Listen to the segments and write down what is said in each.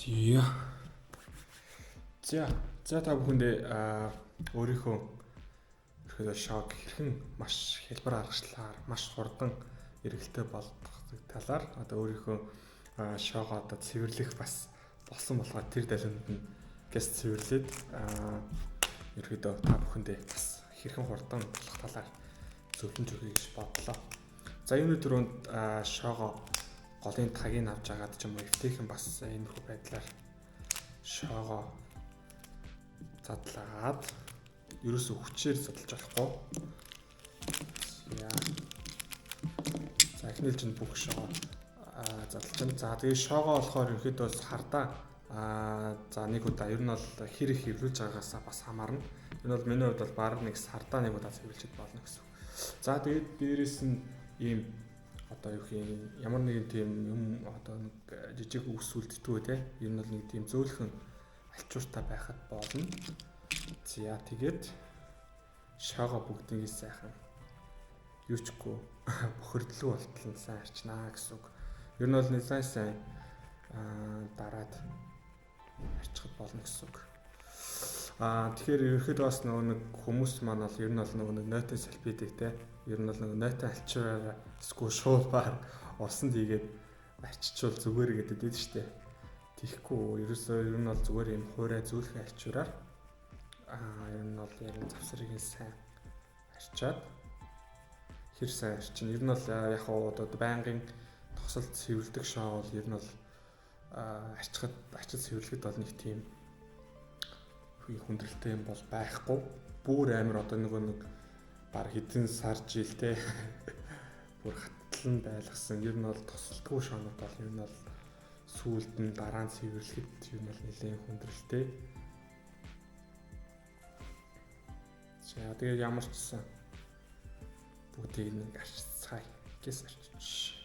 Тий. За та бүхэндээ өөрийнхөө ерөөдөө шок хэрхэн маш хэлбэр аргачлалаар маш хурдан эргэлтэй болгох талаар одоо өөрийнхөө шоогоо одоо цэвэрлэх бас болсон болохоор тэр далинд нь гэс цэвэрлээд ерөөдөө та бүхэндээ бас хэрхэн хурдан болох талаар зөвлөмж өгье гэж бодлоо. За энэ өдрөнд шоогоо голын тагийг авч агаад ч юм уу эвтэйхэн бас энэ хүү байдлаар шоогоо задлаад ерөөсө хүчээр задлж болохгүй. За эхнийл чинь бүх шоогоо задлж. За тэгээ шоогоо болохоор ерөөдөө хардаа за нэг удаа ер нь бол хэр их хэвлүүлж байгаагаасаа бас хамаарна. Энэ бол миний хувьд бол баг нэг сардаа нэг удаа хэвлэлж болно гэсэн. За тэгээд дээрэс нь ийм одоо юу гэх юм ямар нэгэн тийм юм одоо нэг жижиг үс үлддэггүй те. Ер нь бол нэг тийм зөөлхөн альчууртай байхад болно. За тэгээд шоогоо бүгднийг сайхан юу чгүй бохирдлуу болтол нь сайн арчнаа гэсэн үг. Ер нь бол нэг сайн дараад арчхад болно гэсэн үг. Тэгэхээр ерөөхдөө бас нөгөө нэг хүмүүс маань бол ер нь бол нөгөө нэг нойтон салфидик те. Ер нь бол нөгөө нойтон альчуураар эсвэл шуулбаар усанд хийгээд арчичвал зүгээр гэдэг дээ шүү дээ. Тийхгүй ерөөсөө ер нь бол зүгээр юм хуурай зөөлхөн альчуураар ер нь бол яг завсрыг сайн арчаад хэр сайн арчин. Ер нь бол яг одоо байнгын тосолд цэвэрлдэг шоу бол ер нь бол арчид цэвэрлэхэд бол нэг тийм хүндрэлтэй юм бол байхгүй. Бүр амар одоо нэг баг хэдэн сар жилтэй бүр хатлан байлгасан. Ер нь бол тосолдгүй шоонууд бол ер нь бол сүүлд нь дараа нь цэвэрлэхэд ер нь бол нэлээд хүндрэлтэй. За тэгээд ямар ч гэсэн бүгдийг нэг арчицгаая гэс арчиж.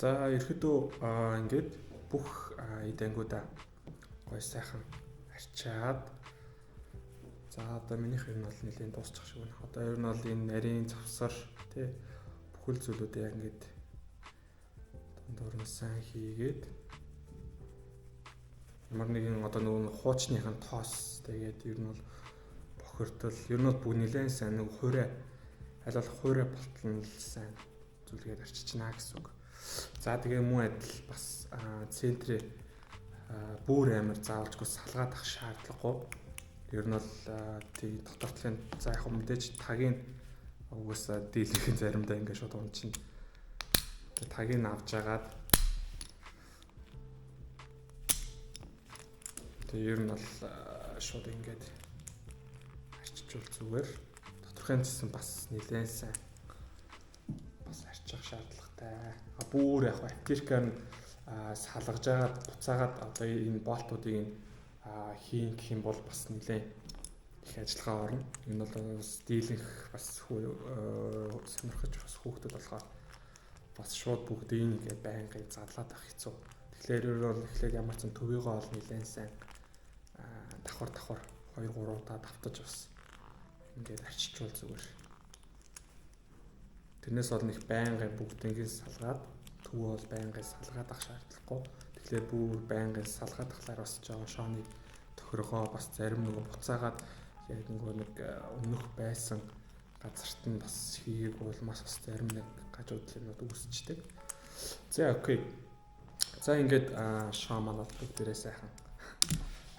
За ерөөдөө ингээд бүх идэнгуудаа гой сайхан арчаад за одоо минийх юм бол нэлийн дуусчих шиг байна. Одоо ер нь бол энэ нарийн завсар тий бүхэл зүйлүүдээ яг ингээд дундуур нь сайн хийгээд ямар нэгэн одоо нөгөө хуучныхын тоос тэгээд ер нь бол бохирдол ер нь бол бүх нэлээд сайн нэг хуурай аль болох хуурай болтол нь сайн зүйлгээд арчичнаа гэсэн үг. За тэгээ мөн адил бас центрээ бүр амар заавалжгүй салгаад ах шаардлагагүй. Ер нь бол тий дотортлын за яг мэдээж тагийг угаасаа дийлэх заримдаа ингээд шууд унчна. Тагийг авч агаад тэгээ ер нь бол шууд ингээд арчичвал зүгээр. Доторхын цэсэн бас нэлээд сайн бас арчих шаардлагатай. Бүр яг аптекаар нь салгаж агаад буцаагаад одоо энэ болтуудыг хийн гэх юм бол бас нэлээд их ажиллагаа орно. Энэ бол бас дийлэнх бас сонирхож бас хүүхдэд болохоор бас шууд бүгдийг ингээд байнгын задлаад авах хэцүү. Тэгэхээр ер нь эхлээд ямар ч төвийгөө ол нэлээд сайн давхар 2 3 удаа давтаж бас ингээд арчичвал зүгээр. Тэрнээс бол нэг байнгын бүгднийг салгаад төв бол байнгын салгаад ах шаардлагагүй. Тэгэхээр бүр байнгын салгаад ахлаар бас жоо шооны тохиргоо бас зарим нэг буцаагаад яг нэг өнөх байсан газарт нь бас хийгээг бол маш бас зарим нэг гажуудлууд үүсчдэг. За окей. За ингээд шоо маань бол бүгдээрээ сайхан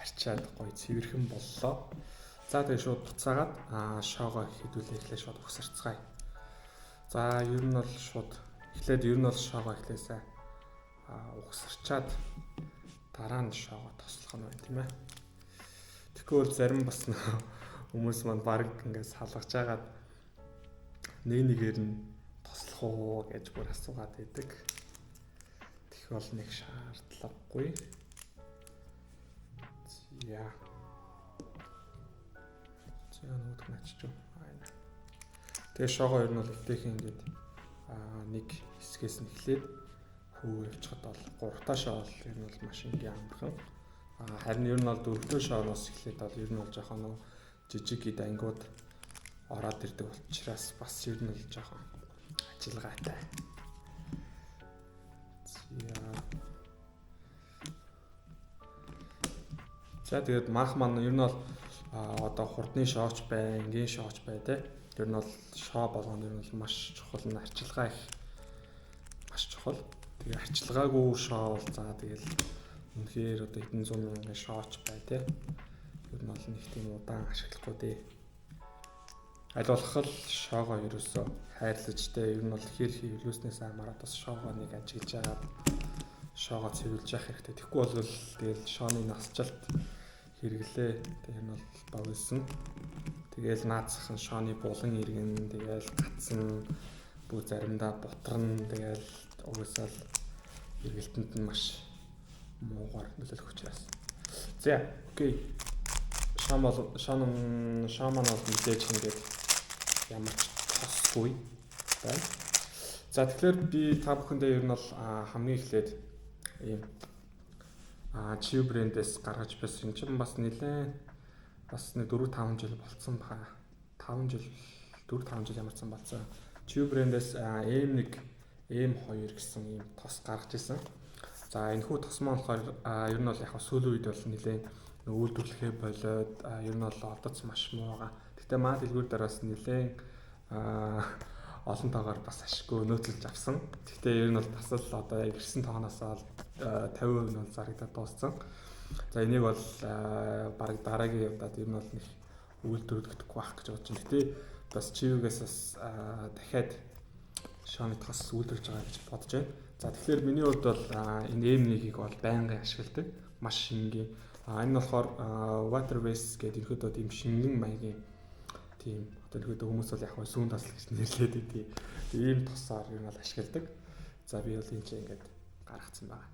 арчаад гоё цэвэрхэн боллоо. За тэгээ шууд буцаагаад шоогоо хийдүүлээ эхлээ шууд угсарцгаая. За ер нь бол шууд эхлээд шоогоо эхлээсээ угсарчаад дараа нь шоогоо тослох нь байна тийм ээ. Тэгэхээр зарим бас хүмүүс маань баг ингээд салгаж агаад нэгээр нь тослох уу гэж бүр асуугаад байдаг. Тэгэх бол нэг шаардлагагүй. За нөгөөх нь ачиж юу. Тэгээ шоогоо ер нь бол эвтэйхэн ингээд нэг хэсгээс нь эхлээд хүү явчихад бол 3 таа шоо бол ер нь бол маш ингийн амархан. Харин ер нь бол 4 дэх шооноос эхлээд бол ер нь бол жоохон жижиг гид ангиуд ороод ирдэг учраас бас ер нь бол жоохон ажиллагаатай. За тэгээд манх маань ер нь бол одоо хурдны шооч бай, энгийн шооч бай те. Ер нь бол шоо болгоно ер нь бол маш чухал нь арчилгаа их маш чухал. Тэгээ арчилгаагүй шоо бол за тэгэл үнэхээр одоо хэдэн зуун мянган шооч бай те. Ер нь бол нэг тийм удаан ашиглахгүй дээ. Аль болох л шоогоо ерөөсөө хайрлаж те. Ер нь бол хэр хөвлөөснөөс хамаарат бас шоогоо нэг ажиглаж агаад шоогоо цэвэрлж явах хэрэгтэй. Тэгэхгүй бол тэгэл шооны насжилт хэрэглээ. Тэр нь бол богисон. Тэгээл наацхан шооны булан иргэн, тэгээл гацсан, бүх заримдаа бутарна, тэгээл угсаал эргэлтэнд нь маш муугар нөлөөлөх учраас. За, окей. Шоо маань бол мэдээж ингээд ямар ч тосгүй байна. За тэгэхээр би та бүхэндээ ер нь бол хамгийн эхлээд ийм Chiu брэндээс гаргаж байсан чинь бас нэлээд бас нэг 4-5 жил болцсон баха. 4-5 жил ямарсан болсон. Chiu брэндээс M1 гэсэн ийм тос гаргаж ирсэн. За энэ хүү тос маань болохоор ер нь бол яг сүүлийн үед бол нэлээд үйлдвэрлэхээ болоод ер нь бол одоц маш муу байгаа. Гэтэ маа дэлгүүр дараас нэлээд олон тоогоор бас ашиггүй нөөцлж авсан. Гэхдээ ер нь бол бас л одоо яг ирсэн тооноосоо 50% нь бол зарагдаад дууссан. За энийг бол баг дараагийн удаад ер нь бол нэг үйлдвэрлэхдэггүй байх гэж бодож байна. Гэтэ бас Chiu-гээс бас дахиад шооны тос үйлдвэрлэж байгаа гэж бодож байна. За тэгэхээр миний хувьд бол энэ M1-ийг бол байнгын ашигладаг. Маш шингийн. Энэ болохоор Waterbase гэдэг ерөөдөө тийм шингэн маягийн тийм одоо ерөөдөө хүмүүс бол яг сүүн тосл гэж нэрлэдэг тийм ийм тосоор ер нь бол ашигладаг. За би бол энэ чинь ингээд гаргацсан байна.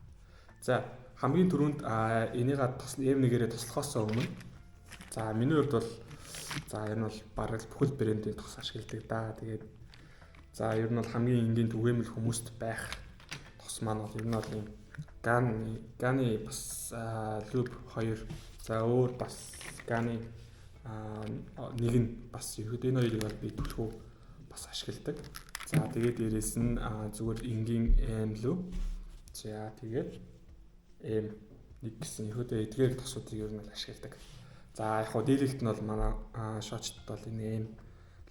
За хамгийн түрүүнд энийг M1-ээрээ тослохоос өмнө за миний хувьд бол за ер нь бол бараг бүхэл брэндийн тос ашигладаг да. Тэгээд за ер нь бол хамгийн энгийн түгээмэл хүмүүст байх тос маань бол ер нь бол юм Gani бас Loop 2 за өөр бас Gani нэг нь бас ерөөдөө энэ хоёрыг бол би түлхүү бас ашигладаг. За тэгээд дээрэс нь зүгээр энгийн M Loop. За тэгээд M1 гэсэн ерөөдөө эдгээр тосуудыг ер нь ашигладаг. За яг хоо дийлэгт нь бол манай шоочд бол энэ M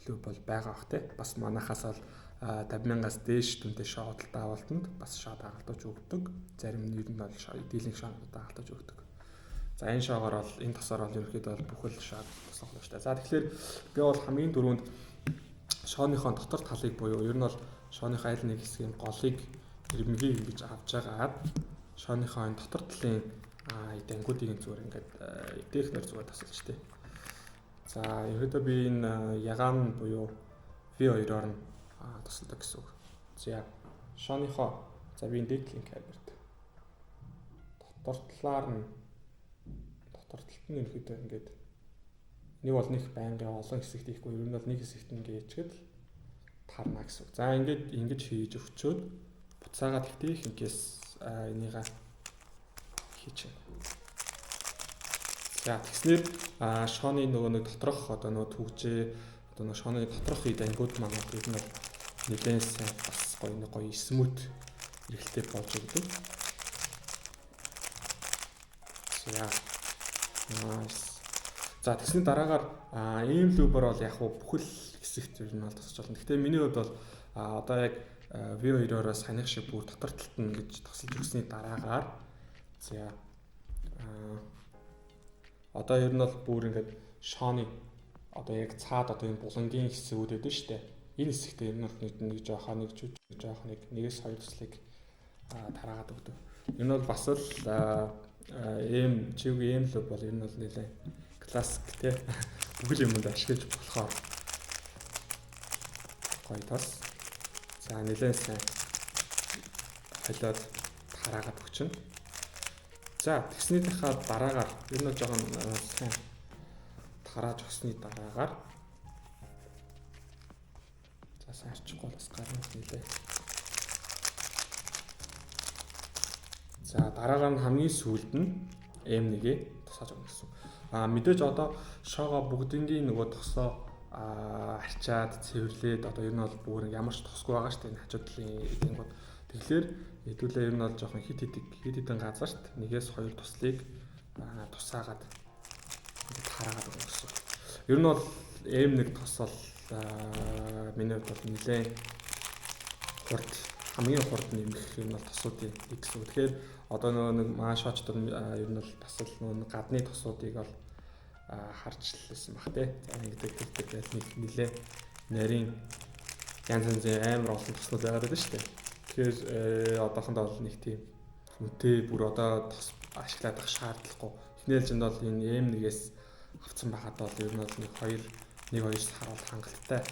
Loop бол байгаа бах те. Бас манахаас бол 50,000-аас дээш дүнтэй шоот даавалтанд бас шоо дагалдуулж өгдөг. Зарим нь ер нь бол дийлэнх шоонууд дагалдуулж өгдөг. За энэ шоогоор бол энэ тосоор бол ерөөхдөө бол бүхэл шоо тослох болно шүү дээ. За тэгэхээр би бол хамгийн түрүүнд шооныхоо дотор талыг буюу ер нь бол шооныхоо аль нэг хэсгийн голыг ирмэгийг ингэж авч байгаад шооныхоо энэ дотор талын дангуудыг зүгээр ингээд эвтэхнэр зүгээр тасалж тээ. За ерөөдөө би энэ ягаан буюу V2-оор нь тасалдаг гэсэн үг. За шооныхоо за би энэ дээдлийн камерт дотор талаар нь ерөөдөө ингээд нэг бол нэг байнгын олон хэсэгт хийхгүй ер нь бол нэг хэсэгт ингээд ичгэд тарна гэсэн үг. За ингээд ингэж хийж өгчөөд буцаагаад ихтэйх ингээс энийга хийчихэ. За тэгснээр шооны нөгөө нэг доторх одоо нөгөө түгжээ одоо нөгөө шооны доторх ид ангиуд маань ер нь бол нэлээд сайн бас гоё смут эргэлтэй болж өгдөг. За тэгсний дараагаар ийм лүбээр бол яг бүхэл хэсэгт ер нь бол тосч болно. Гэхдээ миний хувьд бол одоо яг V2-оос ханих шиг бүр дотор талд нь гэж тосолж өгсөний дараагаар за одоо ер нь бол бүр ингээд шооны одоо яг цаад одоо энэ булангийн хэсгүүд өгдөө шүү дээ. Энэ хэсэгт ер нь бол нэг жоохон нэг жоохон нэгээс хоёр төслийг тараагаад өгдөг. Энэ бол бас л Chiu-гийн M Loop бол ер нь бол нэлээд классик те бүхэл юмд ашиглаж болохоор гоё тас. За нэлээд сайн холиод тараагаад өгчнө. За тэгснийхаа дараагаар ер нь жоохон сайн тарааж өгсний дараагаар за сайн арчихгүй бас гарна нэлээ. За дараагаар нь хамгийн сүүлд нь M1-ийг тусааж өгнө гэсэн. Мэдээж одоо шоогоо бүгднгийн нөгөө тосоо арчаад цэвэрлээд одоо ер нь бол бүр ямар ч тосгүй байгаа шүү дээ хажуу талын эдгингүүд. Тэгэхээр хэдүүлээ ер нь бол жоохон хит хитэн газарт нэгээс хоёр туслыг тусаагаад хараагаад өгнө гэсэн. Ер нь бол M1 тос бол миний хувьд бол нэлээд хамгийн хурд нэмэх юм бол тосуудын нэг гэсэн. Тэгэхээр одоо нэг маш очтор ер нь бол бас л гадны тосуудыг бол харж лсэн баг тий. За ингэдэг тэгэл нэлээ нарийн янз янзын амар олон тоснууд байгаад байна шүү дээ. Тэгэхээр одоохондоо бол нэг тийм үнэтэй бүр одоо тос ашиглаад авах шаардлагагүй. Эхнээлжинд бол энэ M1-ээс авцсан байхад бол ер нь бол нэг хоёр сар бол хангалттай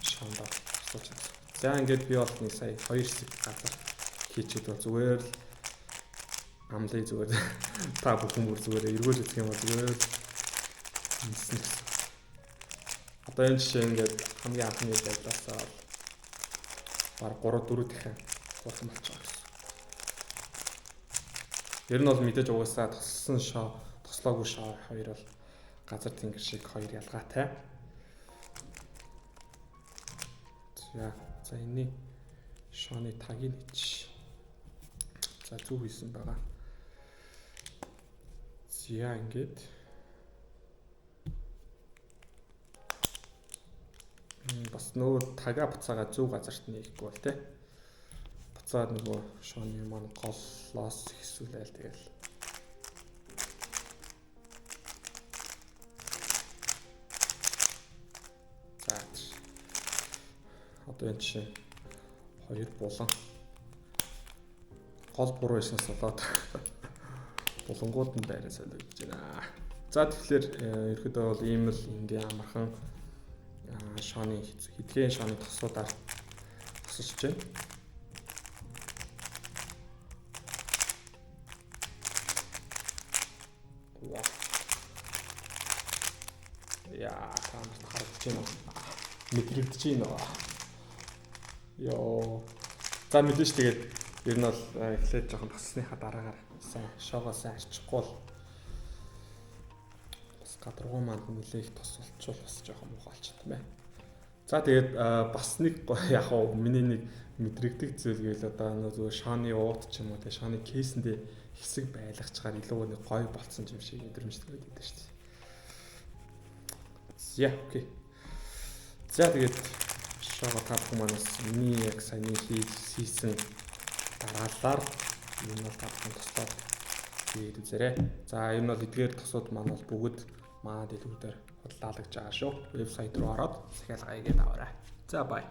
шондоо асууж байгаа. За ингээд би бол нэг сая 2 хэсэг газар хийчихэд бол зүгээр л амлыг зүгээр та бүхэн бүр зүгээр эргүүл үзэх юм бол зүгээр л нисэх. Одоо энэ жишээ ингээд хамгийн анхны байдлаасаа баг 3-4 дахин болсон болчихоо гэсэн. Ер нь бол мэдээж угаасаа тослсон шоо, тослоогүй шоо хоёр бол газар тэнгэр шиг хоёр ялгаатай. За энэний шооны тагийг хийч. За зүг хийсэн байгаа. За ингээд бас нөгөө тага буцаага зүг газарт нэхгүй бол тэ. Буцаад нөгөө шооны маань голлоос хэсүүлээл тэгэл. За одоо энэ чинь хоёр булан гол буруу хийснээс болоод булангууд нь байраа солиулж байна. За тэгэхээр ерөөдөө бол ийм л ингийн амархан шооны хэдхэн шооны тосуудаар тосолж байна. Яа, таамаг харагдаж байна уу? Мэдрэгдэж байна уу? Йоо. За мэдээж тэгээд ер нь бол эхлээд жоохон тоссныхаа дараагаар сайн шоогоо сайн арчихгүй бол бас гадаргуу манд нэлээх тос болчвол бас жоохон муухайлч юм байна. За тэгээд бас нэг яг хоо миний нэг мэдрэгдэх зүйл гээл одоо нөгөө шооны уут ч юм уу те шооны кейсэндээ хэсэг байлгачаар илүү нэг гоё болцсон юм шиг мэдрэмжтэй байдаг шүү дээ. За окей. За тэгээд шоогоо та бүхэн манаас миний яг саяны хийсэн дараалалаар энэ бол та бүхэн тослоод хийгээд үзээрэй. За энэ бол эдгээр тосууд маань бол бүгд манай дэлгүүрээр худалдаалагдж байгаа шүү. Вебсайт руу ороод захиалгаагээд аваарай. За бай.